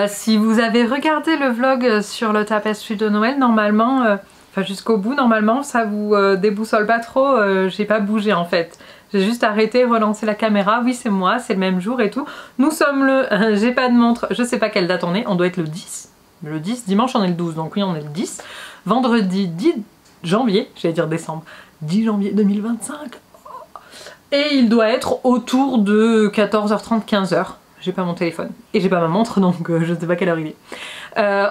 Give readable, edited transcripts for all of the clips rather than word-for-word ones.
Si vous avez regardé le vlog sur le tapestry de Noël, normalement, enfin jusqu'au bout, normalement ça vous déboussole pas trop, j'ai pas bougé en fait. J'ai juste arrêté, relancé la caméra, oui c'est moi, c'est le même jour et tout. Nous sommes le, j'ai pas de montre, je sais pas quelle date on doit être le 10. Le 10, dimanche on est le 12, donc oui on est le 10. Vendredi 10 janvier, j'allais dire décembre, 10 janvier 2025. Et il doit être autour de 14h30, 15h. J'ai pas mon téléphone et j'ai pas ma montre donc je sais pas quelle heure il est.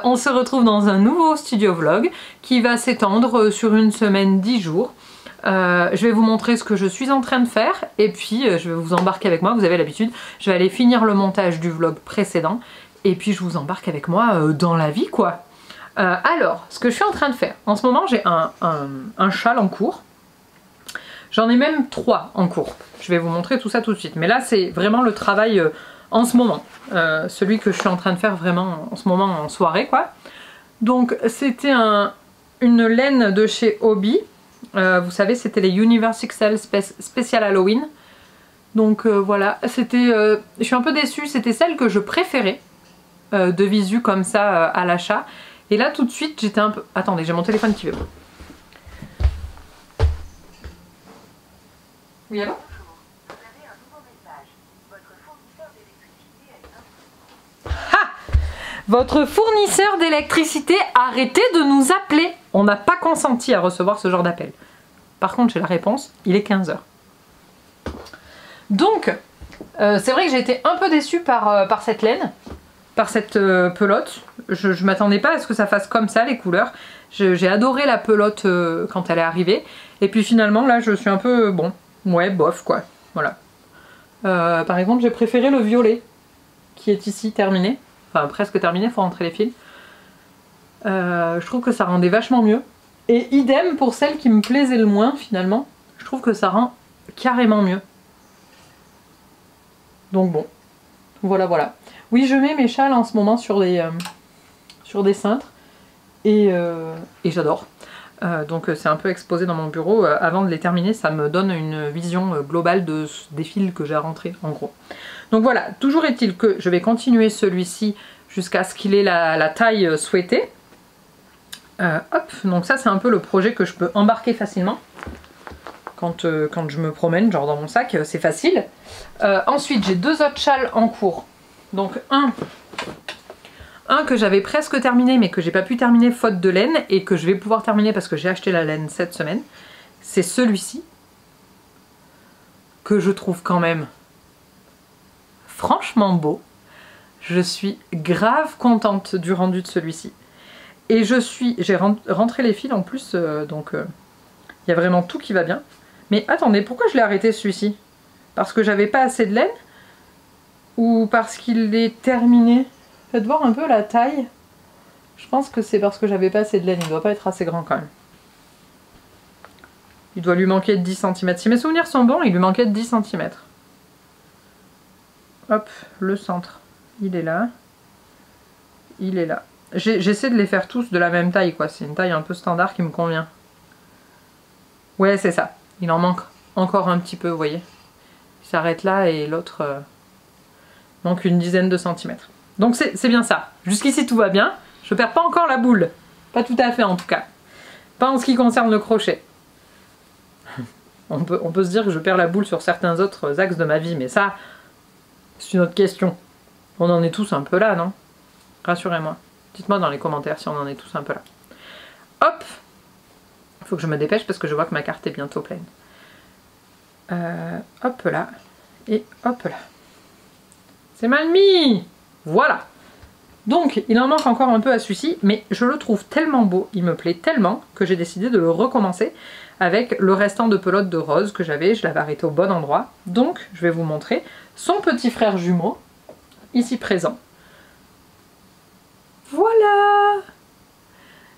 On se retrouve dans un nouveau studio vlog qui va s'étendre sur une semaine, 10 jours. Je vais vous montrer ce que je suis en train de faire et puis je vais vous embarquer avec moi, vous avez l'habitude. Je vais aller finir le montage du vlog précédent et puis je vous embarque avec moi dans la vie quoi. Alors, ce que je suis en train de faire, en ce moment j'ai un châle en cours. J'en ai même 3 en cours. Je vais vous montrer tout ça tout de suite. Mais là c'est vraiment le travail en ce moment. Celui que je suis en train de faire vraiment en ce moment en soirée quoi. Donc c'était une laine de chez Hobby. Vous savez c'était les Universe XL spécial Halloween. Donc voilà, c'était, je suis un peu déçue, c'était celle que je préférais de visu comme ça à l'achat. Et là tout de suite j'étais un peu... Attendez, j'ai mon téléphone qui vibre. Oui allô ? Votre fournisseur d'électricité, arrêtez de nous appeler. On n'a pas consenti à recevoir ce genre d'appel. Par contre, j'ai la réponse, il est 15h. Donc, c'est vrai que j'ai été un peu déçue par cette laine, par cette pelote. Je m'attendais pas à ce que ça fasse comme ça, les couleurs. J'ai adoré la pelote quand elle est arrivée. Et puis finalement, là, je suis un peu, bon, ouais, bof, quoi. Voilà. Par exemple, j'ai préféré le violet, qui est ici terminé. Enfin presque terminé, il faut rentrer les fils. Je trouve que ça rendait vachement mieux. Et idem pour celle qui me plaisait le moins finalement, je trouve que ça rend carrément mieux. Donc bon, voilà. Oui je mets mes châles en ce moment sur des cintres et j'adore. Donc c'est un peu exposé dans mon bureau. Avant de les terminer, ça me donne une vision globale des fils que j'ai à rentrer en gros. Donc voilà, toujours est-il que je vais continuer celui-ci jusqu'à ce qu'il ait la taille souhaitée. Hop, donc ça c'est un peu le projet que je peux embarquer facilement quand je me promène, genre dans mon sac, c'est facile. Ensuite j'ai 2 autres châles en cours. Donc un que j'avais presque terminé mais que j'ai pas pu terminer faute de laine et que je vais pouvoir terminer parce que j'ai acheté la laine cette semaine. C'est celui-ci que je trouve quand même franchement beau. Je suis grave contente du rendu de celui-ci. Et j'ai rentré les fils en plus, donc il y a vraiment tout qui va bien. Mais attendez, pourquoi je l'ai arrêté celui-ci? Parce que j'avais pas assez de laine? Ou parce qu'il est terminé? Faites voir un peu la taille. Je pense que c'est parce que j'avais pas assez de laine, il doit pas être assez grand quand même. Il doit lui manquer de 10 cm. Si mes souvenirs sont bons, il lui manquait de 10 cm. Hop, le centre, il est là. Il est là. J'essaie de les faire tous de la même taille, quoi. C'est une taille un peu standard qui me convient. Ouais, c'est ça. Il en manque encore un petit peu, vous voyez. Il s'arrête là et l'autre manque une dizaine de centimètres. Donc c'est bien ça. Jusqu'ici, tout va bien. Je perds pas encore la boule. Pas tout à fait, en tout cas. Pas en ce qui concerne le crochet. On peut se dire que je perds la boule sur certains autres axes de ma vie, mais ça... c'est une autre question. On en est tous un peu là, non? Rassurez-moi. Dites-moi dans les commentaires si on en est tous un peu là. Hop! Il faut que je me dépêche parce que je vois que ma carte est bientôt pleine. Hop là. Et hop là. C'est mal mis! Voilà! Donc, il en manque encore un peu à celui-ci, mais je le trouve tellement beau, il me plaît tellement, que j'ai décidé de le recommencer avec le restant de pelote de rose que j'avais. Je l'avais arrêté au bon endroit. Donc, je vais vous montrer son petit frère jumeau, ici présent. Voilà!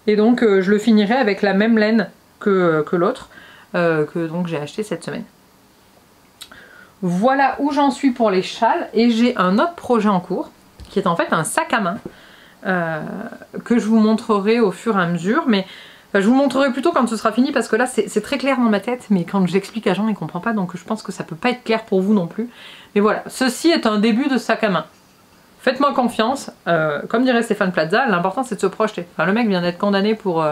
Et donc, je le finirai avec la même laine que l'autre, que donc j'ai acheté cette semaine. Voilà où j'en suis pour les châles, et j'ai un autre projet en cours, qui est en fait un sac à main, que je vous montrerai au fur et à mesure, mais je vous montrerai plutôt quand ce sera fini, parce que là c'est très clair dans ma tête, mais quand j'explique à Jean il comprend pas, donc je pense que ça peut pas être clair pour vous non plus. Mais voilà, ceci est un début de sac à main. Faites-moi confiance, comme dirait Stéphane Plaza, l'important c'est de se projeter. Enfin, le mec vient d'être condamné pour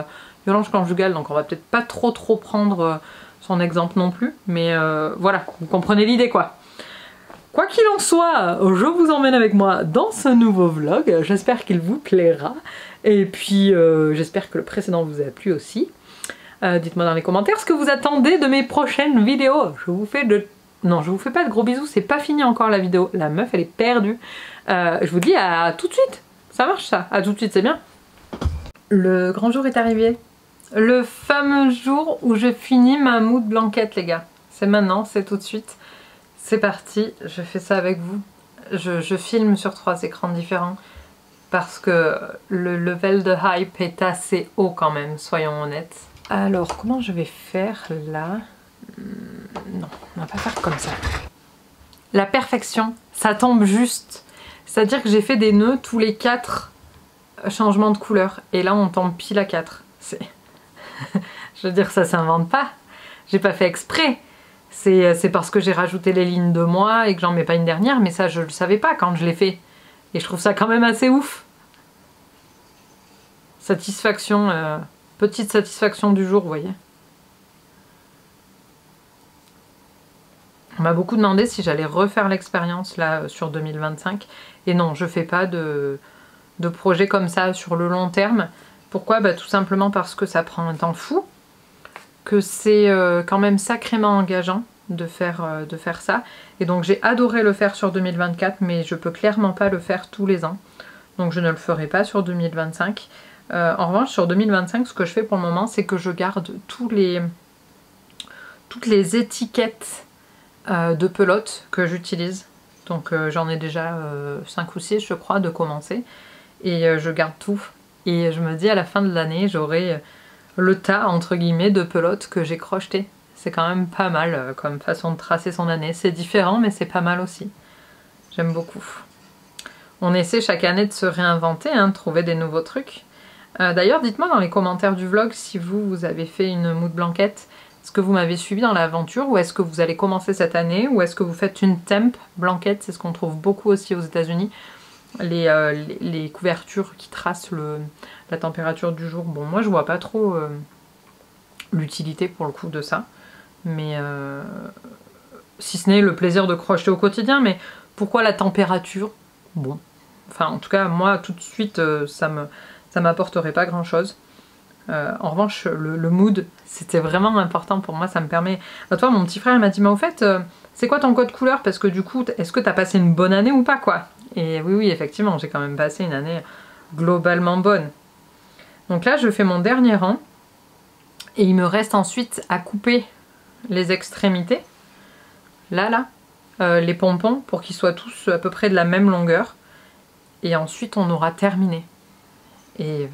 violence conjugale, donc on va peut-être pas trop prendre son exemple non plus, mais voilà, vous comprenez l'idée quoi. Quoi qu'il en soit, je vous emmène avec moi dans ce nouveau vlog, j'espère qu'il vous plaira, et puis j'espère que le précédent vous a plu aussi. Dites-moi dans les commentaires ce que vous attendez de mes prochaines vidéos. Je vous fais de... Non, je vous fais pas de gros bisous, c'est pas fini encore la vidéo, la meuf elle est perdue. Je vous dis à tout de suite, ça marche ça, à tout de suite c'est bien. Le grand jour est arrivé, le fameux jour où je finis ma mood blanquette les gars. C'est maintenant, c'est tout de suite. C'est parti, je fais ça avec vous. Je filme sur 3 écrans différents parce que le level de hype est assez haut quand même, soyons honnêtes. Alors, comment je vais faire là? Non, on va pas faire comme ça. La perfection, ça tombe juste. C'est-à-dire que j'ai fait des nœuds tous les 4 changements de couleur. Et là, on tombe pile à 4. Je veux dire, ça s'invente pas. J'ai pas fait exprès. C'est parce que j'ai rajouté les lignes de moi et que j'en mets pas une dernière, mais ça je le savais pas quand je l'ai fait. Et je trouve ça quand même assez ouf. Satisfaction, petite satisfaction du jour, vous voyez. On m'a beaucoup demandé si j'allais refaire l'expérience là sur 2025. Et non, je fais pas de projet comme ça sur le long terme. Pourquoi? Bah, tout simplement parce que ça prend un temps fou. Que c'est quand même sacrément engageant de faire ça. Et donc j'ai adoré le faire sur 2024, mais je peux clairement pas le faire tous les ans. Donc je ne le ferai pas sur 2025. En revanche, sur 2025, ce que je fais pour le moment, c'est que je garde toutes les étiquettes de pelote que j'utilise. Donc j'en ai déjà 5 ou 6, je crois, de commencer. Et je garde tout. Et je me dis, à la fin de l'année, j'aurai... le tas entre guillemets de pelotes que j'ai crocheté. C'est quand même pas mal comme façon de tracer son année. C'est différent mais c'est pas mal aussi. J'aime beaucoup. On essaie chaque année de se réinventer, hein, de trouver des nouveaux trucs. D'ailleurs dites-moi dans les commentaires du vlog si vous avez fait une mood blanquette. Est-ce que vous m'avez suivi dans l'aventure ou est-ce que vous allez commencer cette année ou est-ce que vous faites une temp blanquette? C'est ce qu'on trouve beaucoup aussi aux États-Unis. Les couvertures qui tracent la température du jour. Bon, moi je vois pas trop l'utilité pour le coup de ça, mais si ce n'est le plaisir de crocheter au quotidien, mais pourquoi la température? Bon, enfin en tout cas moi tout de suite ça m'apporterait pas grand chose. En revanche le mood c'était vraiment important pour moi, ça me permet... Bah, toi mon petit frère m'a dit mais au fait c'est quoi ton code couleur? Parce que du coup est-ce que t'as passé une bonne année ou pas quoi? Et oui, effectivement, j'ai quand même passé une année globalement bonne. Donc là, je fais mon dernier rang. Et il me reste ensuite à couper les extrémités. Là, les pompons, pour qu'ils soient tous à peu près de la même longueur. Et ensuite, on aura terminé. Et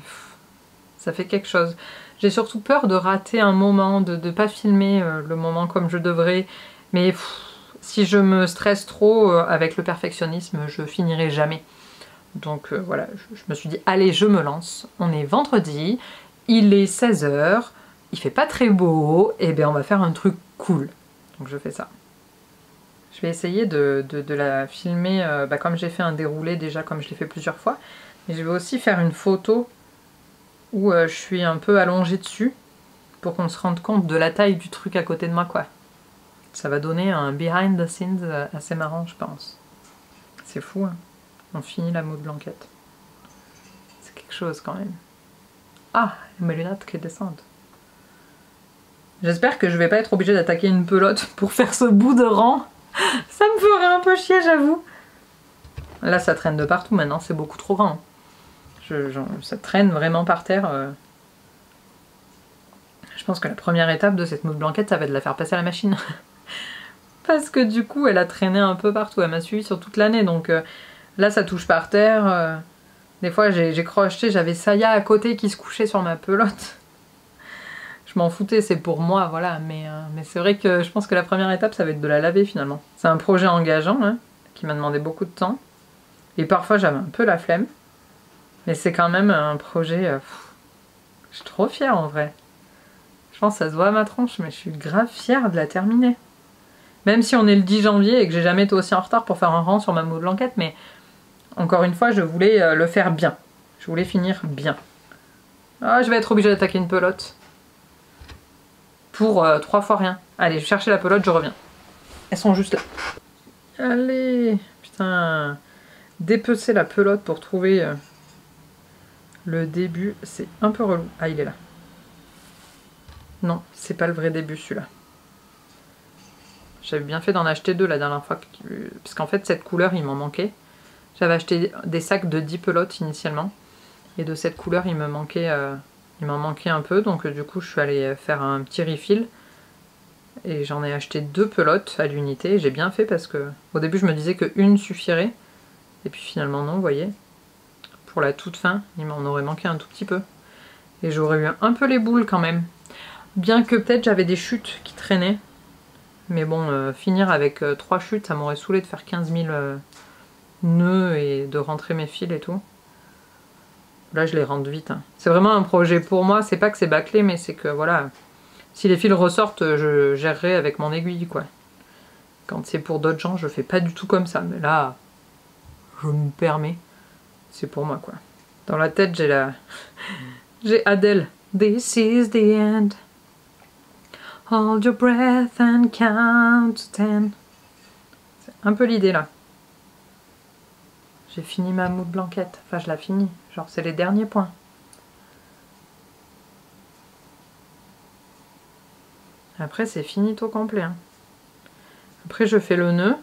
ça fait quelque chose. J'ai surtout peur de rater un moment, de ne pas filmer le moment comme je devrais. Mais... si je me stresse trop avec le perfectionnisme, je finirai jamais. Donc voilà, je me suis dit, allez, je me lance. On est vendredi, il est 16 h, il fait pas très beau, et bien on va faire un truc cool. Donc je fais ça. Je vais essayer de la filmer comme j'ai fait un déroulé déjà, comme je l'ai fait plusieurs fois. Mais je vais aussi faire une photo où je suis un peu allongée dessus, pour qu'on se rende compte de la taille du truc à côté de moi, quoi. Ça va donner un behind the scenes assez marrant, je pense. C'est fou, hein. On finit la mood blanquette. C'est quelque chose, quand même. Ah, mes lunettes qui descendent. J'espère que je vais pas être obligée d'attaquer une pelote pour faire ce bout de rang. Ça me ferait un peu chier, j'avoue. Là, ça traîne de partout, maintenant, c'est beaucoup trop grand. Ça traîne vraiment par terre. Je pense que la première étape de cette mood blanquette, ça va être de la faire passer à la machine. Parce que du coup, elle a traîné un peu partout. Elle m'a suivi sur toute l'année. Donc là, ça touche par terre. Des fois, j'ai crocheté. J'avais Saya à côté qui se couchait sur ma pelote. Je m'en foutais, c'est pour moi, voilà. Mais c'est vrai que je pense que la première étape, ça va être de la laver finalement. C'est un projet engageant, hein, qui m'a demandé beaucoup de temps. Et parfois, j'avais un peu la flemme. Mais c'est quand même un projet... je suis trop fière en vrai. Je pense que ça se voit à ma tronche, mais je suis grave fière de la terminer. Même si on est le 10 janvier et que j'ai jamais été aussi en retard pour faire un rang sur ma mood blanquette, mais Encore une fois, je voulais le faire bien. Je voulais finir bien. Ah, je vais être obligée d'attaquer une pelote. Pour 3 fois rien. Allez, je vais chercher la pelote, je reviens. Elles sont juste là. Allez, putain. Dépecer la pelote pour trouver le début, c'est un peu relou. Ah, il est là. Non, c'est pas le vrai début celui-là. J'avais bien fait d'en acheter 2 la dernière fois. Parce qu'en fait, cette couleur, il m'en manquait. J'avais acheté des sacs de 10 pelotes initialement. Et de cette couleur, il m'en manquait un peu. Donc du coup, je suis allée faire un petit refill. Et j'en ai acheté 2 pelotes à l'unité. J'ai bien fait parce que au début, je me disais qu'une suffirait. Et puis finalement, non, vous voyez. Pour la toute fin, il m'en aurait manqué un tout petit peu. Et j'aurais eu un peu les boules quand même. Bien que peut-être j'avais des chutes qui traînaient. Mais bon, finir avec 3 chutes, ça m'aurait saoulé de faire 15 000 nœuds et de rentrer mes fils et tout. Là, je les rentre vite. Hein. C'est vraiment un projet pour moi. C'est pas que c'est bâclé, mais c'est que voilà. Si les fils ressortent, je gérerai avec mon aiguille, quoi. Quand c'est pour d'autres gens, je fais pas du tout comme ça. Mais là, je me permets. C'est pour moi, quoi. Dans la tête, j'ai Adele. This is the end. Hold your breath and count to 10. C'est un peu l'idée, là. J'ai fini ma moule blanquette. Enfin, je l'ai fini. Genre, c'est les derniers points. Après, c'est finito complet. Hein. Après, je fais le nœud.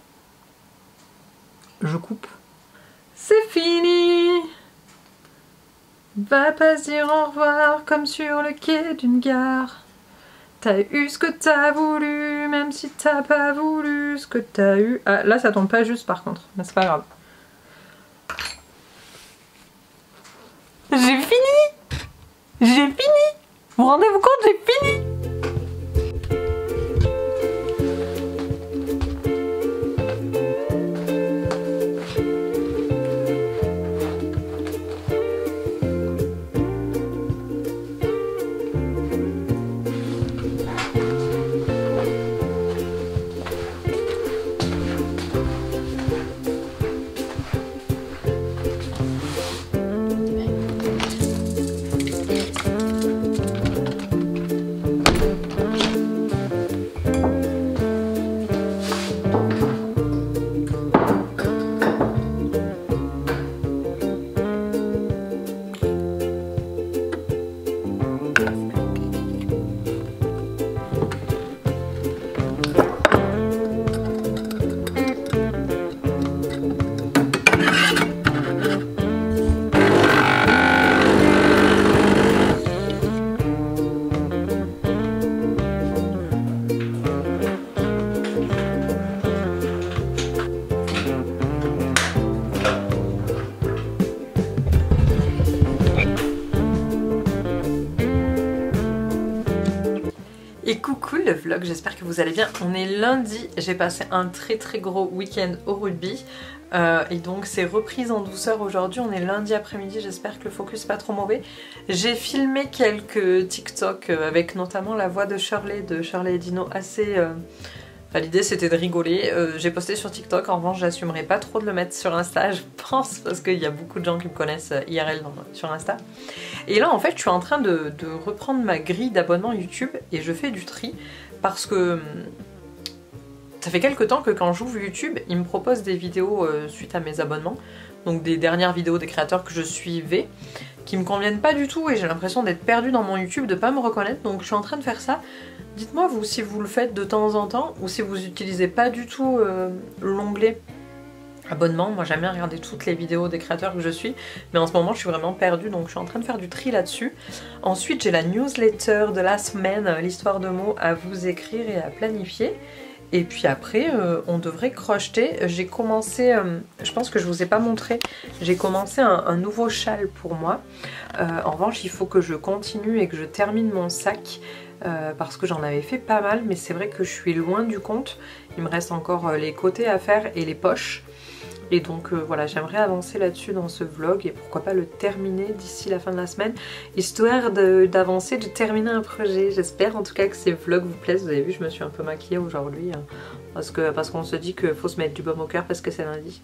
Je coupe. C'est fini! Va pas dire au revoir comme sur le quai d'une gare. T'as eu ce que t'as voulu, même si t'as pas voulu ce que t'as eu. Ah, là, ça tombe pas juste par contre, mais c'est pas grave. J'ai fini! J'ai fini! Vous vous rendez-vous compte, j'ai fini! Et coucou le vlog, j'espère que vous allez bien. On est lundi, j'ai passé un très gros week-end au rugby et donc c'est reprise en douceur aujourd'hui. On est lundi après-midi, j'espère que le focus n'est pas trop mauvais. J'ai filmé quelques TikTok avec notamment la voix de Shirley et Dino assez... Enfin, l'idée c'était de rigoler. J'ai posté sur TikTok, en revanche j'assumerai pas trop de le mettre sur Insta, je pense, parce qu'il y a beaucoup de gens qui me connaissent IRL sur Insta. Et là en fait je suis en train de reprendre ma grille d'abonnement YouTube et je fais du tri parce que ça fait quelques temps que quand j'ouvre YouTube, il me propose des vidéos suite à mes abonnements, donc des dernières vidéos des créateurs que je suivais, qui me conviennent pas du tout et j'ai l'impression d'être perdue dans mon YouTube, de pas me reconnaître, donc je suis en train de faire ça. Dites-moi vous si vous le faites de temps en temps ou si vous utilisez pas du tout l'onglet abonnement. Moi j'aime bien regarder toutes les vidéos des créateurs que je suis, mais en ce moment je suis vraiment perdue donc je suis en train de faire du tri là-dessus. Ensuite j'ai la newsletter de la semaine, l'histoire de mots à vous écrire et à planifier. Et puis après on devrait crocheter. J'ai commencé, je pense que je vous ai pas montré, j'ai commencé un nouveau châle pour moi. En revanche il faut que je continue et que je termine mon sac. Parce que j'en avais fait pas mal, mais c'est vrai que je suis loin du compte. Il me reste encore les côtés à faire et les poches. Et donc voilà, j'aimerais avancer là-dessus dans ce vlog et pourquoi pas le terminer d'ici la fin de la semaine, histoire d'avancer, de terminer un projet. J'espère en tout cas que ces vlogs vous plaisent. Vous avez vu, je me suis un peu maquillée aujourd'hui hein, parce qu'on se dit qu'il faut se mettre du baume au cœur parce que c'est lundi.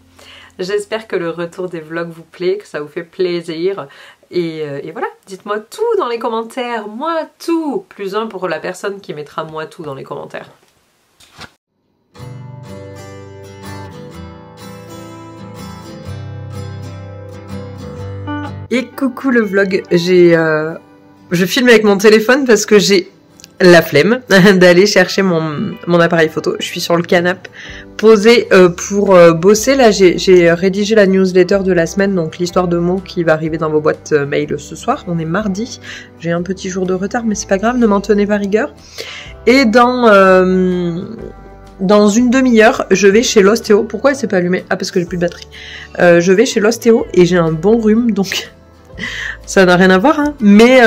J'espère que le retour des vlogs vous plaît, que ça vous fait plaisir. Et voilà, dites-moi tout dans les commentaires, moi tout, +1 pour la personne qui mettra moi tout dans les commentaires. Et coucou le vlog, je filme avec mon téléphone parce que j'ai la flemme d'aller chercher mon appareil photo. Je suis sur le canapé posée pour bosser. Là j'ai rédigé la newsletter de la semaine, donc l'histoire de mots qui va arriver dans vos boîtes mail ce soir. On est mardi, j'ai un petit jour de retard mais c'est pas grave, ne m'en tenez pas rigueur. Et dans une demi-heure, je vais chez l'ostéo. Pourquoi elle s'est pas allumée? Ah parce que j'ai plus de batterie. Je vais chez l'ostéo et j'ai un bon rhume donc... Ça n'a rien à voir, hein. Mais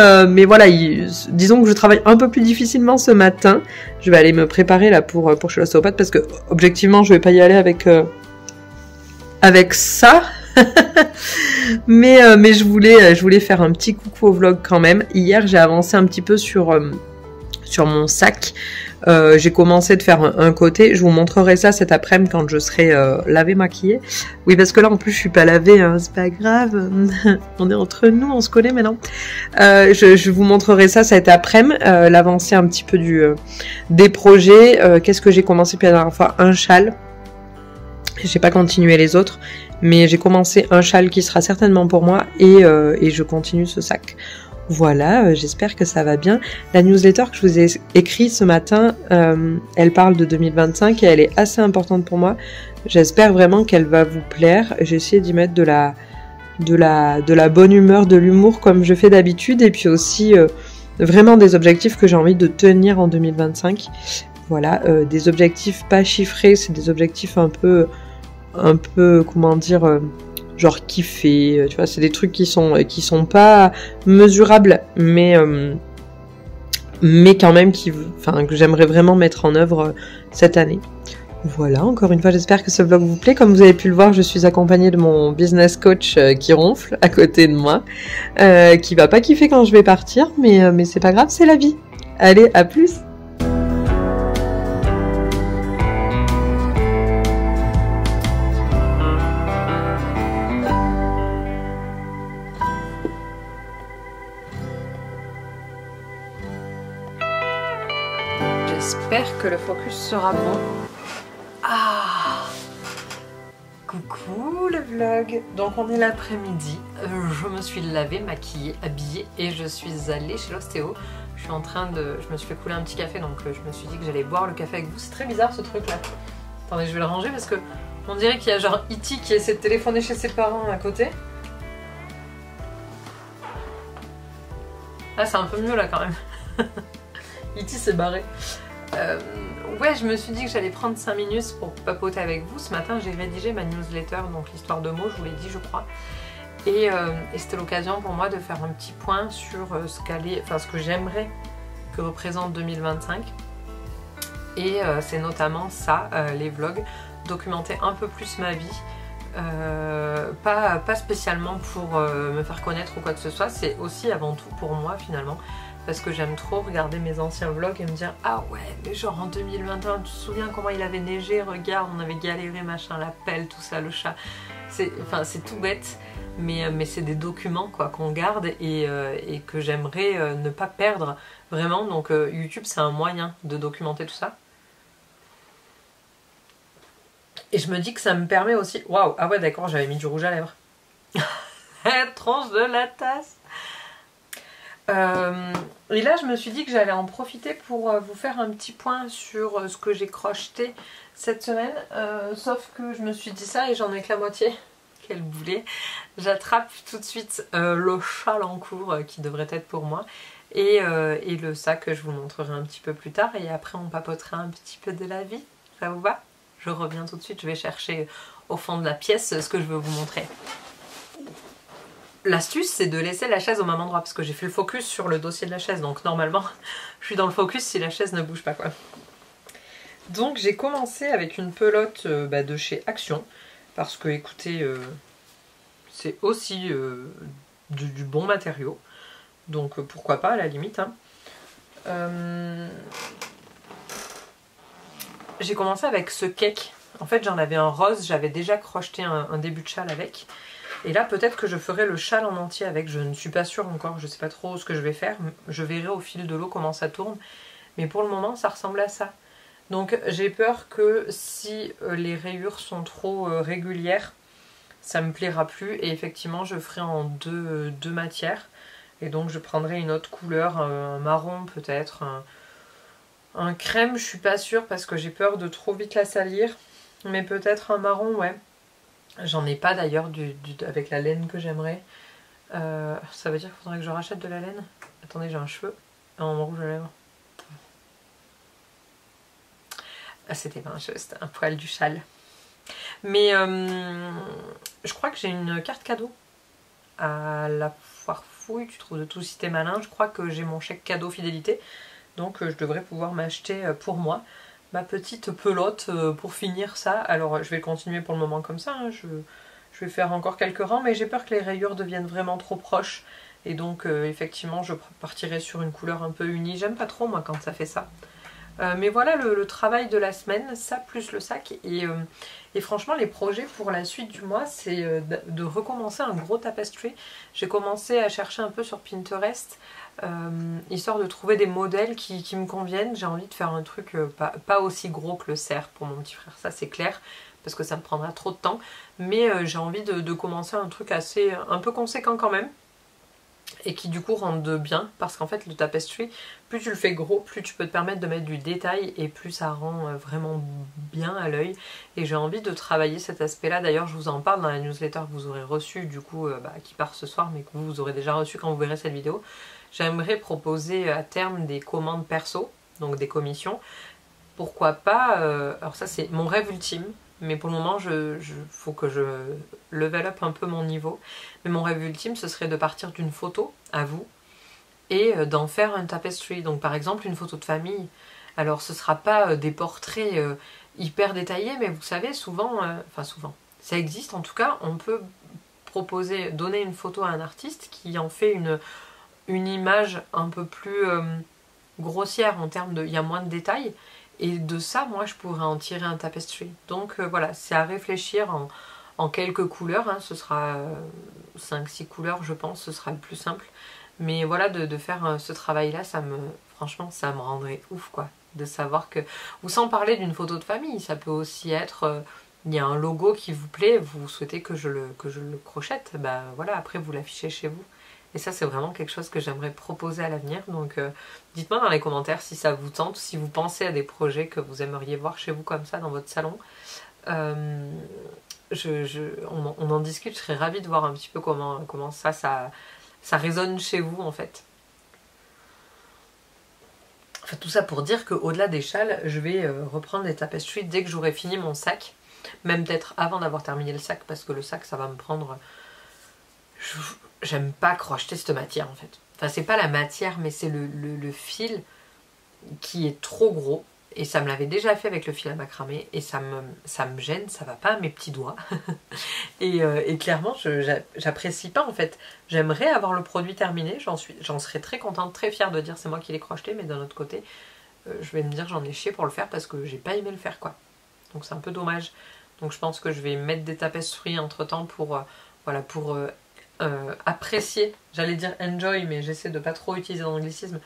voilà, disons que je travaille un peu plus difficilement ce matin. Je vais aller me préparer là pour chez l'ostéopathe parce que objectivement je vais pas y aller avec ça. mais je voulais faire un petit coucou au vlog quand même. Hier j'ai avancé un petit peu sur mon sac. J'ai commencé de faire un côté, je vous montrerai ça cet après-midi quand je serai lavée, maquillée. Oui parce que là en plus je suis pas lavée, hein, c'est pas grave, on est entre nous, on se connaît maintenant. Je vous montrerai ça cet après-midi, l'avancée un petit peu des projets. Qu'est-ce que j'ai commencé puis la dernière fois? Un châle. J'ai pas continué les autres, mais j'ai commencé un châle qui sera certainement pour moi et je continue ce sac. Voilà, j'espère que ça va bien. La newsletter que je vous ai écrite ce matin, elle parle de 2025 et elle est assez importante pour moi. J'espère vraiment qu'elle va vous plaire. J'ai essayé d'y mettre de la bonne humeur, de l'humour comme je fais d'habitude et puis aussi vraiment des objectifs que j'ai envie de tenir en 2025. Voilà, des objectifs pas chiffrés, c'est des objectifs un peu comment dire... genre kiffer, tu vois, c'est des trucs qui sont pas mesurables, mais quand même que j'aimerais vraiment mettre en œuvre cette année. Voilà, encore une fois, j'espère que ce vlog vous plaît. Comme vous avez pu le voir, je suis accompagnée de mon business coach qui ronfle à côté de moi, qui va pas kiffer quand je vais partir, mais c'est pas grave, c'est la vie. Allez, à plus! J'espère que le focus sera bon. Ah! Coucou le vlog. Donc on est l'après-midi. Je me suis lavée, maquillée, habillée et je suis allée chez l'ostéo. Je me suis fait couler un petit café donc je me suis dit que j'allais boire le café avec vous. C'est très bizarre ce truc là. Attendez, je vais le ranger parce que on dirait qu'il y a genre E.T. qui essaie de téléphoner chez ses parents à côté. Ah, c'est un peu mieux là quand même. E.T. s'est barré. Ouais, je me suis dit que j'allais prendre 5 minutes pour papoter avec vous. Ce matin, j'ai rédigé ma newsletter, donc l'histoire de mots, je vous l'ai dit, je crois. Et c'était l'occasion pour moi de faire un petit point sur ce que j'aimerais que représente 2025. Et c'est notamment ça, les vlogs, documenter un peu plus ma vie. Pas spécialement pour me faire connaître ou quoi que ce soit, c'est aussi avant tout pour moi finalement. Parce que j'aime trop regarder mes anciens vlogs et me dire ah ouais mais genre en 2021 tu te souviens comment il avait neigé, regarde on avait galéré machin, la pelle, tout ça, le chat. C'est tout bête mais c'est des documents quoi qu'on garde et que j'aimerais ne pas perdre vraiment. Donc YouTube c'est un moyen de documenter tout ça. Et je me dis que ça me permet aussi... Waouh, ah ouais d'accord, j'avais mis du rouge à lèvres. La tranche de la tasse. Et là je me suis dit que j'allais en profiter pour vous faire un petit point sur ce que j'ai crocheté cette semaine, sauf que je me suis dit ça et j'en ai que la moitié. Quel boulet. J'attrape tout de suite le châle en cours qui devrait être pour moi et le sac que je vous montrerai un petit peu plus tard et après on papotera un petit peu de la vie. Ça vous va? Je reviens tout de suite, je vais chercher au fond de la pièce ce que je veux vous montrer. L'astuce c'est de laisser la chaise au même endroit parce que j'ai fait le focus sur le dossier de la chaise donc normalement je suis dans le focus si la chaise ne bouge pas quoi. Donc j'ai commencé avec une pelote de chez Action parce que écoutez, c'est aussi du bon matériau, donc pourquoi pas à la limite, hein. J'ai commencé avec ce cake. En fait j'en avais un rose, j'avais déjà crocheté un début de châle avec. Et là peut-être que je ferai le châle en entier avec, je ne suis pas sûre encore, je sais pas trop ce que je vais faire. Je verrai au fil de l'eau comment ça tourne. Mais pour le moment ça ressemble à ça. Donc j'ai peur que si les rayures sont trop régulières, ça me plaira plus. Et effectivement je ferai en deux matières. Et donc je prendrai une autre couleur, un marron peut-être, un crème, je suis pas sûre parce que j'ai peur de trop vite la salir. Mais peut-être un marron, ouais. J'en ai pas d'ailleurs avec la laine que j'aimerais. Ça veut dire qu'il faudrait que je rachète de la laine. Attendez, j'ai un cheveu en rouge à lèvres. Ah, c'était pas un cheveu, c'était un poil du châle. Mais je crois que j'ai une carte cadeau à la foire fouille. Tu trouves de tout si t'es malin. Je crois que j'ai mon chèque cadeau fidélité. Donc je devrais pouvoir m'acheter pour moi ma petite pelote pour finir ça. Alors je vais continuer pour le moment comme ça, hein. Je vais faire encore quelques rangs, mais j'ai peur que les rayures deviennent vraiment trop proches. Et donc effectivement je partirai sur une couleur un peu unie. J'aime pas trop moi quand ça fait ça. Mais voilà le travail de la semaine, ça plus le sac. Et franchement les projets pour la suite du mois c'est de recommencer un gros tapestry. J'ai commencé à chercher un peu sur Pinterest. Histoire de trouver des modèles qui me conviennent. J'ai envie de faire un truc pas aussi gros que le cerf pour mon petit frère, ça c'est clair, parce que ça me prendra trop de temps, mais j'ai envie de commencer un truc un peu conséquent quand même, et qui du coup rende bien, parce qu'en fait le tapestry, plus tu le fais gros, plus tu peux te permettre de mettre du détail, et plus ça rend vraiment bien à l'œil, et j'ai envie de travailler cet aspect là. D'ailleurs je vous en parle dans la newsletter que vous aurez reçue, du coup qui part ce soir, mais que vous aurez déjà reçu quand vous verrez cette vidéo. J'aimerais proposer à terme des commandes perso, donc des commissions. Pourquoi pas, alors ça c'est mon rêve ultime, mais pour le moment faut que je level up un peu mon niveau. Mais mon rêve ultime ce serait de partir d'une photo à vous et d'en faire un tapestry. Donc par exemple une photo de famille. Alors ce sera pas des portraits hyper détaillés, mais vous savez souvent, enfin souvent, ça existe en tout cas, on peut proposer, donner une photo à un artiste qui en fait une image un peu plus grossière en termes de... il y a moins de détails, et de ça moi je pourrais en tirer un tapestry. Donc voilà, c'est à réfléchir en quelques couleurs, hein. Ce sera 5-6 couleurs je pense, ce sera le plus simple, mais voilà de faire ce travail là, franchement ça me rendrait ouf quoi, de savoir que, ou sans parler d'une photo de famille, ça peut aussi être il y a un logo qui vous plaît, vous souhaitez que je le crochette, bah voilà, après vous l'affichez chez vous. Et ça c'est vraiment quelque chose que j'aimerais proposer à l'avenir. Donc dites-moi dans les commentaires si ça vous tente, si vous pensez à des projets que vous aimeriez voir chez vous comme ça dans votre salon. On en discute, je serais ravie de voir un petit peu comment ça résonne chez vous en fait. Enfin, tout ça pour dire qu'au-delà des châles, je vais reprendre les tapestries dès que j'aurai fini mon sac. Même peut-être avant d'avoir terminé le sac, parce que le sac ça va me prendre... J'aime pas crocheter cette matière en fait. Enfin c'est pas la matière mais c'est le fil qui est trop gros. Et ça me l'avait déjà fait avec le fil à macramé. Et ça me gêne, ça va pas à mes petits doigts. et clairement j'apprécie pas en fait. J'aimerais avoir le produit terminé. J'en serais très contente, très fière de dire c'est moi qui l'ai crocheté. Mais d'un autre côté je vais me dire j'en ai chié pour le faire parce que j'ai pas aimé le faire quoi. Donc c'est un peu dommage. Donc je pense que je vais mettre des tapestries entre temps pour... voilà, pour... apprécier, j'allais dire enjoy mais j'essaie de pas trop utiliser l'anglicisme,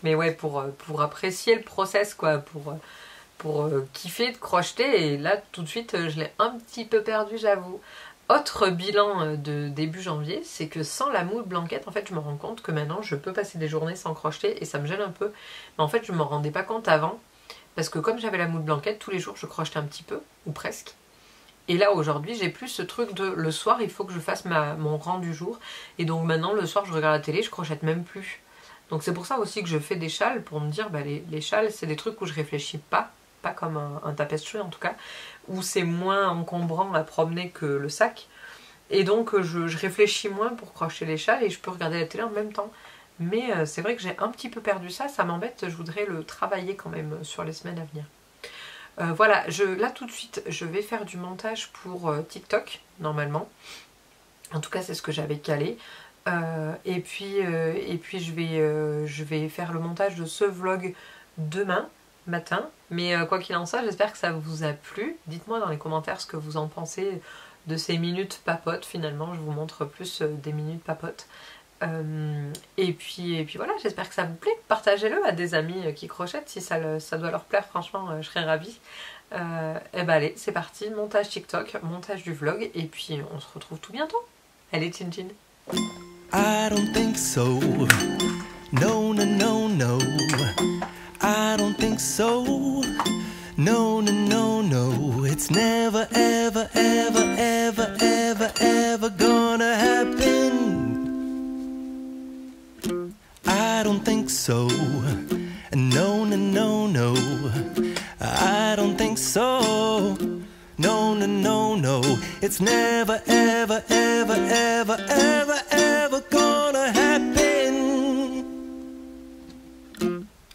mais ouais pour apprécier le process quoi, pour kiffer de crocheter. Et là tout de suite je l'ai un petit peu perdu j'avoue. Autre bilan de début janvier, c'est que sans la moule blanquette en fait je me rends compte que maintenant je peux passer des journées sans crocheter et ça me gêne un peu, mais en fait je me rendais pas compte avant parce que comme j'avais la moule blanquette tous les jours je crochetais un petit peu ou presque. Et là aujourd'hui j'ai plus ce truc de le soir il faut que je fasse mon rang du jour. Et donc maintenant le soir je regarde la télé, je crochette même plus. Donc c'est pour ça aussi que je fais des châles, pour me dire bah, les châles c'est des trucs où je réfléchis pas comme un tapestry en tout cas, où c'est moins encombrant à promener que le sac. Et donc je réfléchis moins pour crocheter les châles et je peux regarder la télé en même temps. Mais c'est vrai que j'ai un petit peu perdu ça, ça m'embête, je voudrais le travailler quand même sur les semaines à venir. Voilà, là tout de suite, je vais faire du montage pour TikTok, normalement. En tout cas, c'est ce que j'avais calé. Et puis je vais faire le montage de ce vlog demain matin. Mais quoi qu'il en soit, j'espère que ça vous a plu. Dites-moi dans les commentaires ce que vous en pensez de ces minutes papotes. Finalement, je vous montre plus des minutes papotes. Et puis voilà, j'espère que ça vous plaît. Partagez-le à des amis qui crochettent si ça doit leur plaire. Franchement, je serais ravie. Et bah allez, c'est parti. Montage TikTok, montage du vlog. Et puis on se retrouve tout bientôt. Allez, chin chin. I don't think so. No, no, no, no. I don't think so. No, no, no, no. It's never, ever, ever, ever, ever, ever gonna happen. I don't think so. No, no, no, no. I don't think so. No, no, no, no. It's never, ever, ever, ever, ever, ever gonna happen.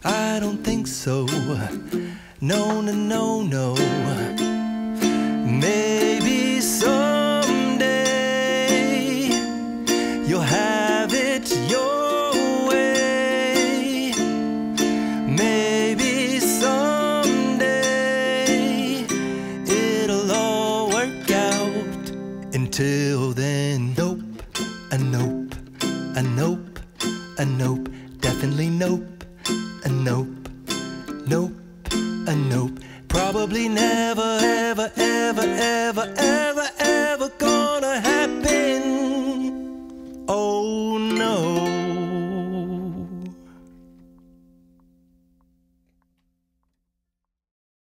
I don't think so. No, no, no, no. Maybe someday you'll have it your way. Maybe someday it'll all work out. Until then, nope, a nope, a nope, a nope, definitely nope, a nope, nope, a nope. Probably never, ever, ever, ever, ever